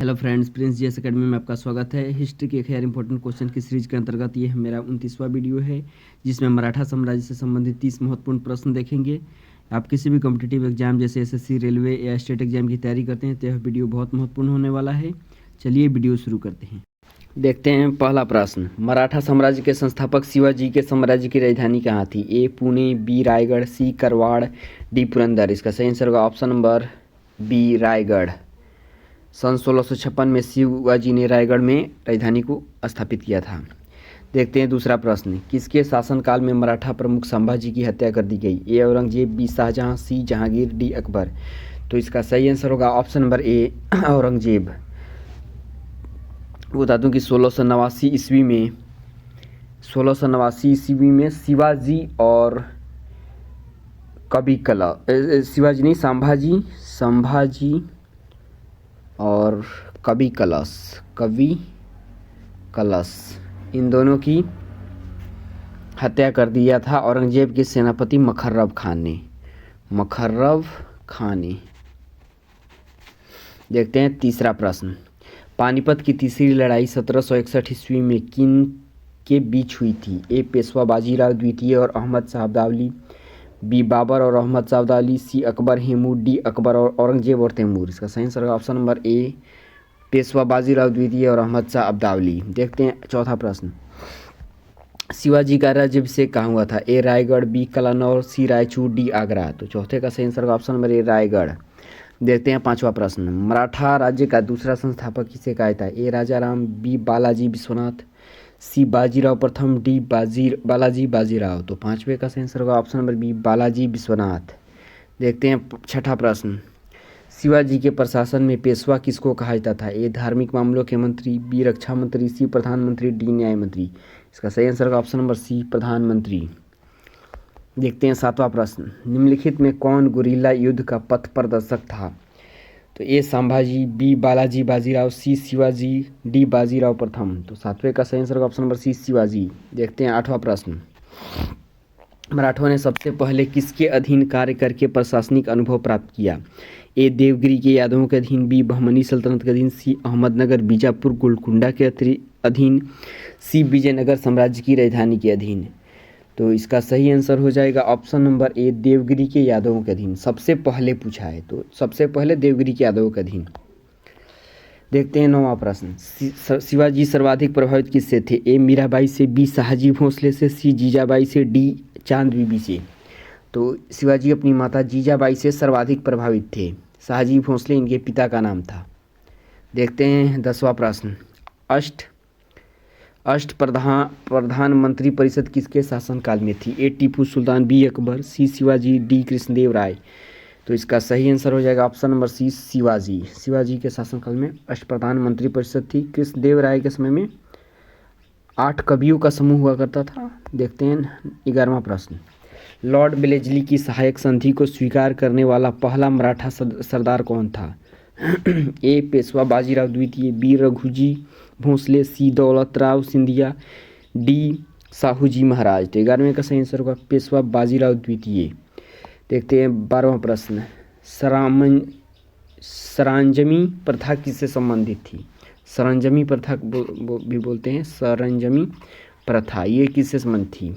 Hello friends, Prince GS academy में आपका स्वागत है। हिस्ट्री के खैर इंपॉर्टेंट क्वेश्चन की सीरीज के अंतर्गत ये मेरा 29वां वीडियो है, जिसमें मराठा साम्राज्य से संबंधित 30 महत्वपूर्ण प्रश्न देखेंगे। आप किसी भी कॉम्पिटिटिव एग्जाम जैसे एसएससी, रेलवे या स्टेट एग्जाम की तैयारी करते हैं तो यह वीडियो बहुत महत्वपूर्ण होने वाला है। चलिए वीडियो शुरू करते हैं। देखते हैं पहला प्रश्न, मराठा साम्राज्य के संस्थापक शिवाजी के साम्राज्य की राजधानी कहाँ थी? ए पुणे, बी रायगढ़, सी करवाड़, डी पुरंदर। इसका सही आंसर होगा ऑप्शन नंबर बी रायगढ़। सन 1656 में शिवाजी ने रायगढ़ में राजधानी को स्थापित किया था। देखते हैं दूसरा प्रश्न, किसके शासनकाल में मराठा प्रमुख संभाजी की हत्या कर दी गई? ए औरंगजेब, बी शाहजहां, सी जहांगीर, डी अकबर। तो इसका सही आंसर होगा ऑप्शन नंबर ए औरंगजेब। बता दूं कि 1689 ईस्वी में शिवाजी और संभाजी और कवि कलश इन दोनों की हत्या कर दिया था औरंगजेब के सेनापति मखर्रब खान ने। देखते हैं तीसरा प्रश्न, पानीपत की तीसरी लड़ाई 1761 ईस्वी में किन के बीच हुई थी? ए पेशवा बाजीराव द्वितीय और अहमद शाह अब्दाली, बी बाबर और अहमद शाह अब्दाली, सी अकबर हेमू, डी अकबर और औरंगजेब और तैमूर। इसका सही आंसर होगा ऑप्शन नंबर ए पेशवा बाजीराव द्वितीय और अहमद शाह अब्दाली। देखते हैं चौथा प्रश्न, शिवाजी का राज्याभिषेक कहाँ हुआ था? ए रायगढ़, बी कलानौर, सी रायचूर, डी आगरा। तो चौथे का सही आंसर होगा ऑप्शन नंबर ए रायगढ़। देखते हैं पांचवा प्रश्न, मराठा राज्य का दूसरा संस्थापक किसे कहा था? ए राजाराम, बी बालाजी विश्वनाथ, सी बाजीराव प्रथम, डी बालाजी बाजीराव। तो पांचवे का सही आंसर होगा option number B Balaji Vishwanath. देखते हैं छठा प्रश्न, शिवाजी के प्रशासन में पेशवा किसको कहा जाता था? ए धार्मिक मामलों के मंत्री, बी रक्षा मंत्री, सी प्रधानमंत्री, डी न्याय मंत्री। इसका सही आंसर होगा ऑप्शन नंबर सी प्रधानमंत्री। देखते हैं सातवां प्रश्न, निम्नलिखित में कौन गुरिल्ला युद्ध का पथ प्रदर्शक था? तो ए संभाजी, बी बालाजी बाजीराव, सी शिवाजी, डी बाजीराव प्रथम। तो सातवें का सही आंसर होगा ऑप्शन नंबर सी शिवाजी। देखते हैं आठवां प्रश्न, मराठों ने सबसे पहले किसके अधीन कार्य करके प्रशासनिक अनुभव प्राप्त किया? ए देवगिरी के यादवों के अधीन, बी बहमनी सल्तनत के अधीन, सी अहमदनगर, बीजापुर, गोलकुंडा के अधीन, सी विजयनगर साम्राज्य की राजधानी के अधीन। तो इसका सही आंसर हो जाएगा ऑप्शन नंबर ए देवगिरी के यादवों के अधीन। सबसे पहले पूछा है तो सबसे पहले देवगिरी के यादवों के अधीन। देखते हैं नौवां प्रश्न, शिवाजी सर्वाधिक प्रभावित किससे थे? ए मीराबाई से, बी शाहजी भोंसले से, सी जीजाबाई से, डी चांद बीबी से। तो शिवाजी अपनी माता जीजाबाई से सर्वाधिक प्रभावित थे। शाहजी भोंसले इनके पिता का नाम था। देखते हैं 10वां प्रश्न, प्रधानमंत्री परिषद किसके शासनकाल में थी? ए टीपू सुल्तान, बी अकबर, सी शिवाजी, डी कृष्णदेव राय। तो इसका सही आंसर हो जाएगा ऑप्शन नंबर सी शिवाजी के शासनकाल में अष्ट प्रधानमंत्री परिषद थी। कृष्णदेव राय के समय में 8 कवियों का समूह हुआ करता था। देखते हैं 11वां प्रश्न, लॉर्ड वेलेस्ली की सहायक संधि को स्वीकार करने वाला पहला मराठा सरदार कौन था? ए पेशवा बाजीराव द्वितीय, बी रघुजी भोंसले, सी दौलतराव सिंधिया, डी साहूजी महाराज। तो 11वें का सही आंसर होगा पेशवा बाजीराव द्वितीय। देखते हैं 12वां प्रश्न, सरंजमी प्रथा किससे संबंधित थी? सरंजमी प्रथा भी बोलते हैं, सरंजमी प्रथा ये किससे संबंधित थी?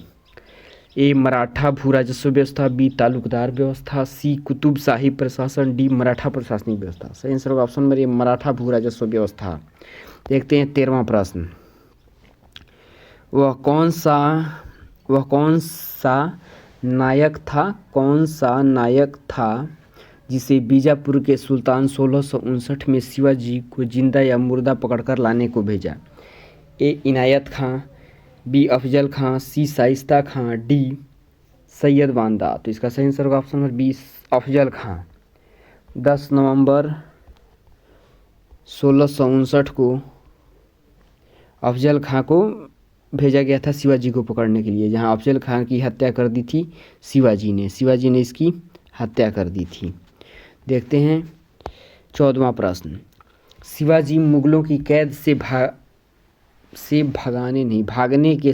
ए मराठा भू राजस्व व्यवस्था, बी तालुकदार व्यवस्था, सी कुतुबशाही प्रशासन, डी मराठा प्रशासनिक व्यवस्था। सही आंसर होगा ऑप्शन नंबर ए मराठा भू राजस्व व्यवस्था। देखते हैं 13वां प्रश्न, वह कौन सा नायक था जिसे बीजापुर के सुल्तान 1659 में शिवाजी को जिंदा या मुर्दा पकड़कर लाने को भेजा? ए इनायत खां, बी अफजल खां, सी शाइस्ता खां, डी सैयद बांदा। तो इसका सही आंसर होगा ऑप्शन नंबर बी अफजल खां। 10 नवंबर 1659 को अफजल खां को भेजा गया था शिवाजी को पकड़ने के लिए, जहां अफजल खां की हत्या कर दी थी शिवाजी ने इसकी हत्या कर दी थी। देखते हैं 14वां प्रश्न, शिवाजी मुगलों की कैद से भागने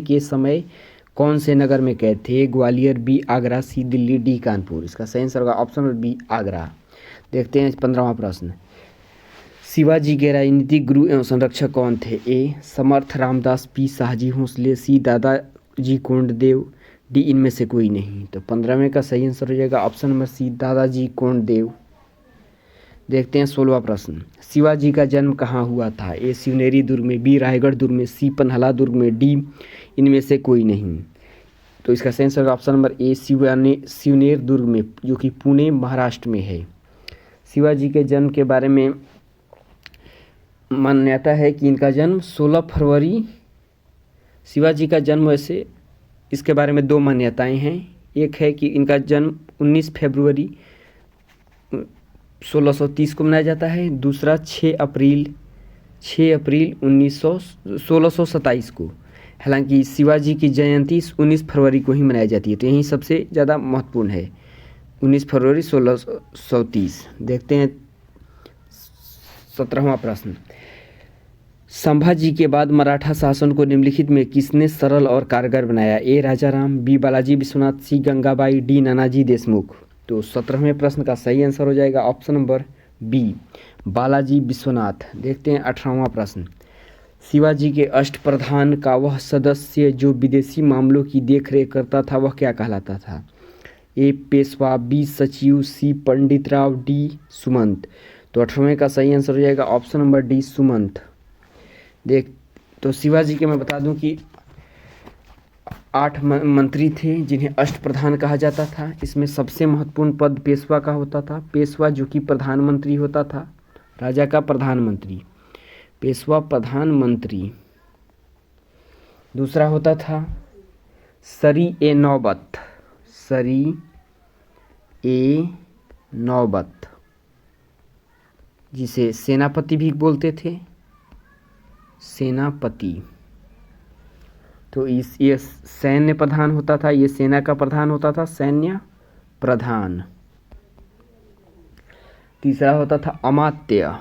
के समय कौन से नगर में कैद थे? ग्वालियर, बी आगरा, सी दिल्ली, डी कानपुर। इसका सही आंसर होगा ऑप्शन नंबर बी आगरा। देखते हैं 15वां प्रश्न। शिवाजी के राजनीतिक गुरु एवं संरक्षक कौन थे? ए समर्थ रामदास, बी शाहजी भोसले, सी दादाजी कोंडदेव, डी इनमें से कोई नहीं। तो 15वें का सही आंसर हो जाएगा ऑप्शन नंबर सी, दादाजी कोंडदेव। देखते हैं 16वां प्रश्न। शिवाजी का जन्म कहाँ हुआ था? ए शिवनेरी दुर्ग में, बी रायगढ़ दुर्ग में, सी पन्हाला दुर्ग में, डी इनमें से कोई नहीं। तो इसका सही answer option number A, Shivneri दुर्ग में, जो कि पुणे महाराष्ट्र में है। शिवाजी के जन्म के बारे में मान्यता है कि इनका जन्म 16 फरवरी, शिवाजी का जन्म, वैसे इसके बारे में दो मान्यताएं हैं। एक है कि इनका जन्म 19 फरवरी 1630 को मनाया जाता है, दूसरा 6 अप्रैल 1627 को। हालांकि शिवाजी की जयंती 19 फरवरी को ही मनाई जाती है, तो यही सबसे ज़्यादा महत्वपूर्ण है, 19 फरवरी 1630। देखते हैं 17वां प्रश्न। संभाजी के बाद मराठा शासन को निम्नलिखित में किसने सरल और कारगर बनाया? A Rajaram, B Balaji Vishwanath, C Gangabai, D Nanaji Deshmukh. तो 17वें प्रश्न का सही आंसर हो जाएगा option number B, Balaji Vishwanath. देखते हैं 18वां प्रश्न। शिवाजी के अष्टप्रधान का वह सदस्य जो विदेशी मामलों की देखरेख करता था वह क्या कहलाता था? ए पेशवा, बी सचिव, सी पंडित राव, डी सुमंत। तो 18वें का सही आंसर हो जाएगा ऑप्शन नंबर डी, सुमंत। तो शिवाजी के मैं बता दूं कि 8 मंत्री थे जिन्हें अष्टप्रधान कहा जाता था। इसमें सबसे महत्वपूर्ण पद पेशवा का होता था। पेशवा जो कि प्रधानमंत्री होता था, राजा का प्रधानमंत्री, पेशवा प्रधानमंत्री। दूसरा होता था सरी ए नौबत, सरी ए नौबत, जिसे सेनापति भी बोलते थे, सेनापति। तो ये सैन्य प्रधान होता था, ये सेना का प्रधान होता था, सैन्य प्रधान। तीसरा होता था अमात्य,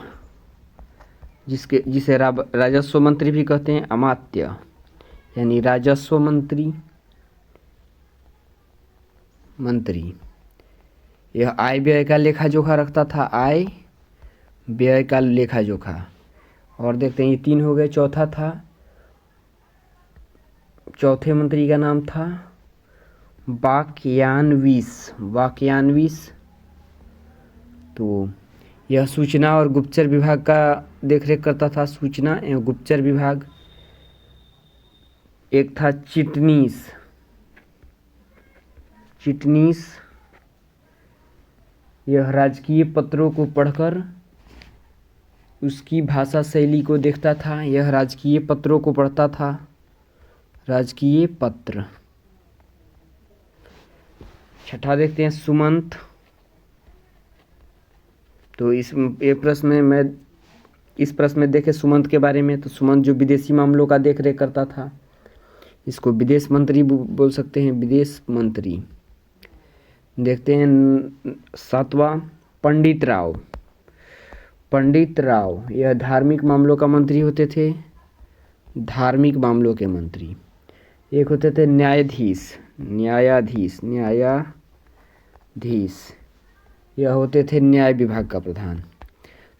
जिसे राजस्व मंत्री भी कहते हैं, अमात्य यानी राजस्व मंत्री। यह आय व्यय का लेखा जोखा रखता था, आय व्यय का लेखा जोखा। और देखते हैं ये 3 हो गए। चौथा था, चौथे मंत्री का नाम था वाक्यान्वीस। तो यह सूचना और गुप्तचर विभाग का देखरेख करता था, सूचना एवं गुप्तचर विभाग। एक था चिटनीस, यह राजकीय पत्रों को पढ़कर उसकी भाषा शैली को देखता था, यह राजकीय पत्रों को पढ़ता था, राजकीय पत्र। छठा देखते हैं सुमंत। तो इस प्रश्न में देखें सुमंत के बारे में, तो सुमंत जो विदेशी मामलों का देखरेख करता था, इसको विदेश मंत्री बोल सकते हैं, विदेश मंत्री। देखते हैं 7वां पंडित राव, यह धार्मिक मामलों का मंत्री होते थे, धार्मिक मामलों के मंत्री। एक होते थे न्यायाधीश, यह होते थे न्याय विभाग का प्रधान।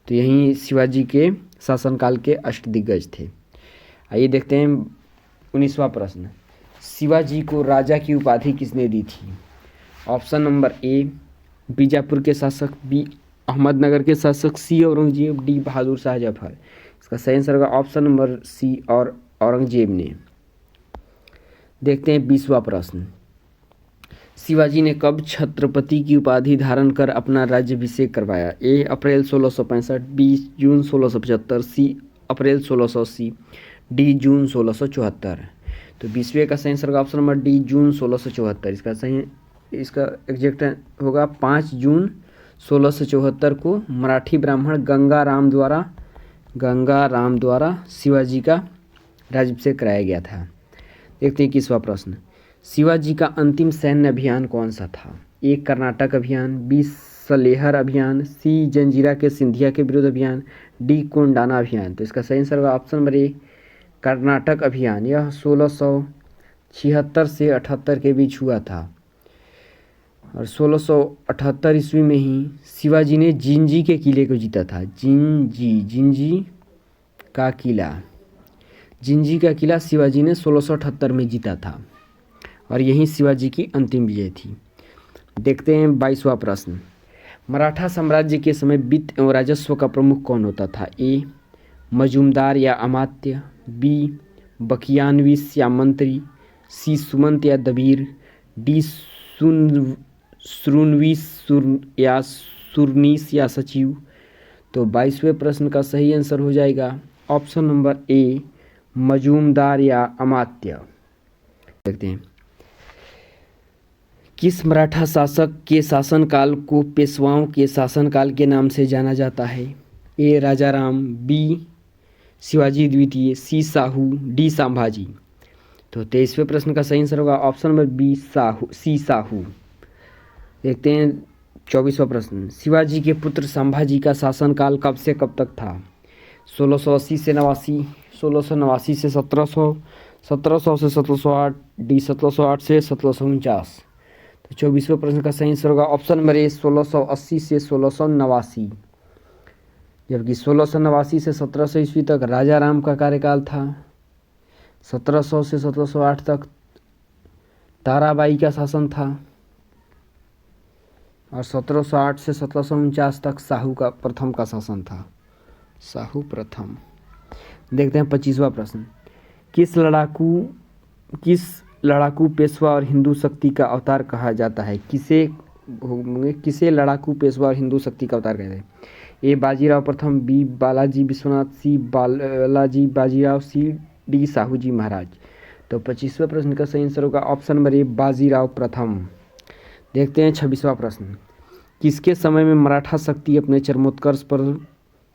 तो यही शिवाजी के शासनकाल के अष्टदिग्गज थे। आइए देखते हैं 19वां प्रश्न। शिवाजी को राजा की उपाधि किसने दी थी? ऑप्शन नंबर ए बीजापुर के शासक, बी अहमदनगर के शासक, सी औरंगजेब, डी बहादुर शाह जफर। इसका सही आंसर होगा ऑप्शन नंबर सी, और औरंगजेब ने। देखते हैं 20वां प्रश्न। शिवाजी ने कब छत्रपति की उपाधि धारण कर अपना राज्याभिषेक करवाया? ए अप्रैल 1665, बी जून 1675, सी अप्रैल 1680, डी जून 1674। तो 20वें का सही आंसर होगा ऑप्शन नंबर डी, जून 1674। इसका एग्जैक्ट होगा 5 जून 1674 को मराठी ब्राह्मण गंगा राम द्वारा शिवाजी का राज्याभिषेक कराया गया था। देखते हैं 21वां प्रश्न। शिवाजी का अंतिम सैन्य अभियान कौन सा था? ए कर्नाटक अभियान, बी सलेहर अभियान, सी जंजीरा के सिंधिया के विरुद्ध अभियान, डी कोंडाना अभियान। तो इसका सही आंसर होगा ऑप्शन नंबर ए, कर्नाटक अभियान। यह 1676 से 78 के बीच हुआ था। और 1678 ईस्वी में ही शिवाजी ने जिंजी के किले को जीता था। जिंजी का किला शिवाजी ने 1678 में जीता था और यही शिवाजी की अंतिम विजय थी। देखते हैं 22वां प्रश्न। मराठा साम्राज्य के समय वित्त एवं राजस्व का प्रमुख कौन होता था? ए मजूमदार या अमात्य, बी बकियानविस या मंत्री, सी सुमंत या दबीर, डी सुरनीस या सचिव। तो 22वें प्रश्न का सही आंसर हो जाएगा ऑप्शन नंबर ए मजूमदार या अमात्य। देखते हैं किस मराठा शासक के शासनकाल को पेशवाओं के शासनकाल के नाम से जाना जाता है? ए राजाराम, बी शिवाजी द्वितीय, सी साहू, डी संभाजी। तो 23वें प्रश्न का सही आंसर होगा option number B C Sahu. देखते हैं 24वां प्रश्न। शिवाजी के पुत्र संभाजी का शासनकाल कब से कब तक था? 1680 से 89, 1689 से 1700, 1700 से 1708, डी 1708 से 1749। तो 24वें प्रश्न का सही आंसर होगा ऑप्शन नंबर ए 1680 से 1689, जबकि 1689 से 1700 ईस्वी तक राजा राम का कार्यकाल था। 1700 से 1708 तक ताराबाई का शासन था और 1708 से 1749 तक साहू का प्रथम का शासन था, साहू प्रथम। देखते हैं 25वां प्रश्न। किस लड़ाकू पेशवा और हिंदू शक्ति का अवतार कहा जाता है? किसे लड़ाकू पेशवा और हिंदू शक्ति का अवतार कहते हैं? ए बाजीराव प्रथम, बी बालाजी विश्वनाथ, सी बालाजी बाजीराव, सी डी साहूजी महाराज। तो 25वें प्रश्न का सही आंसर होगा ऑप्शन नंबर ए बाजीराव प्रथम। देखते हैं 26वां प्रश्न। किसके समय में मराठा शक्ति अपने चरमोत्कर्ष पर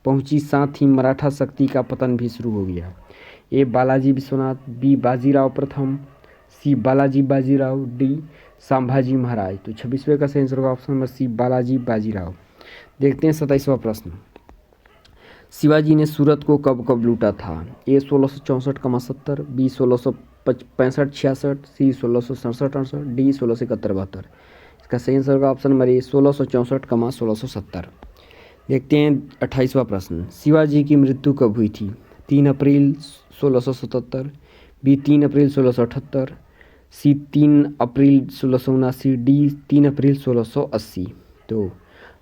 पहुंची, साथ ही मराठा शक्ति का पतन भी शुरू हो गया? ए बालाजी विश्वनाथ, बी बाजीराव प्रथम, सी बालाजी बाजीराव, डी संभाजी महाराज। तो 26वें का सही आंसर होगा option number C Balaji Bajirao. देखते हैं 27वां प्रश्न। शिवाजी ने सूरत को कब कब लूटा था? ए 1664,70, बी 1665-66, सी 1667-68, डी 1671-72। इसका सही आंसर होगा ऑप्शन नंबर ए 1664,1670। देखते हैं 28वां प्रश्न। शिवाजी की मृत्यु कब हुई थी? 3 अप्रैल 1677, बी 3 अप्रैल 1678, सी 3 अप्रैल 1679, डी 3 अप्रैल 1680। तो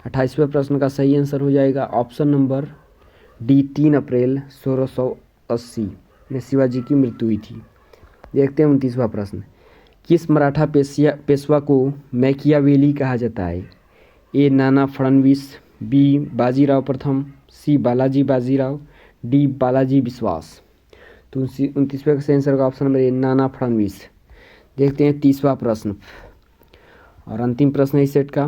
28वें प्रश्न का सही आंसर हो जाएगा ऑप्शन नंबर डी 3 अप्रैल 1680 में शिवाजी की मृत्यु हुई थी। देखते हैं 29वां प्रश्न। किस मराठा पेशवा को मैकियावेली कहा जाता है? ए नाना फडणवीस, बी बाजीराव प्रथम, सी बालाजी बाजीराव, डी बालाजी विश्वास। तो 29वें का सही आंसर होगा ऑप्शन नंबर ए नाना फडणवीस। देखते हैं 30वां प्रश्न और अंतिम प्रश्न है इस सेट का।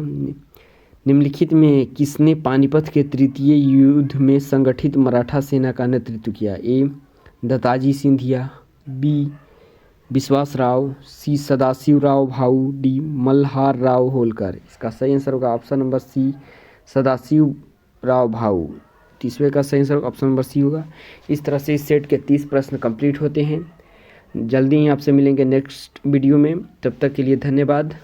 निम्नलिखित में किसने पानीपत के तृतीय युद्ध में संगठित मराठा सेना का नेतृत्व किया? ए दत्ताजी सिंधिया, बी विश्वास राव, सी सदाशिव राव भाऊ, डी मल्हार राव होलकर। इसका सही आंसर होगा option number C Sadashiv Rao Bhau. 30वें का सही आंसर ऑप्शन नंबर सी होगा। इस तरह से इस सेट के 30 प्रश्न कंप्लीट होते हैं। जल्दी ही आपसे मिलेंगे नेक्स्ट वीडियो में। तब तक के लिए धन्यवाद।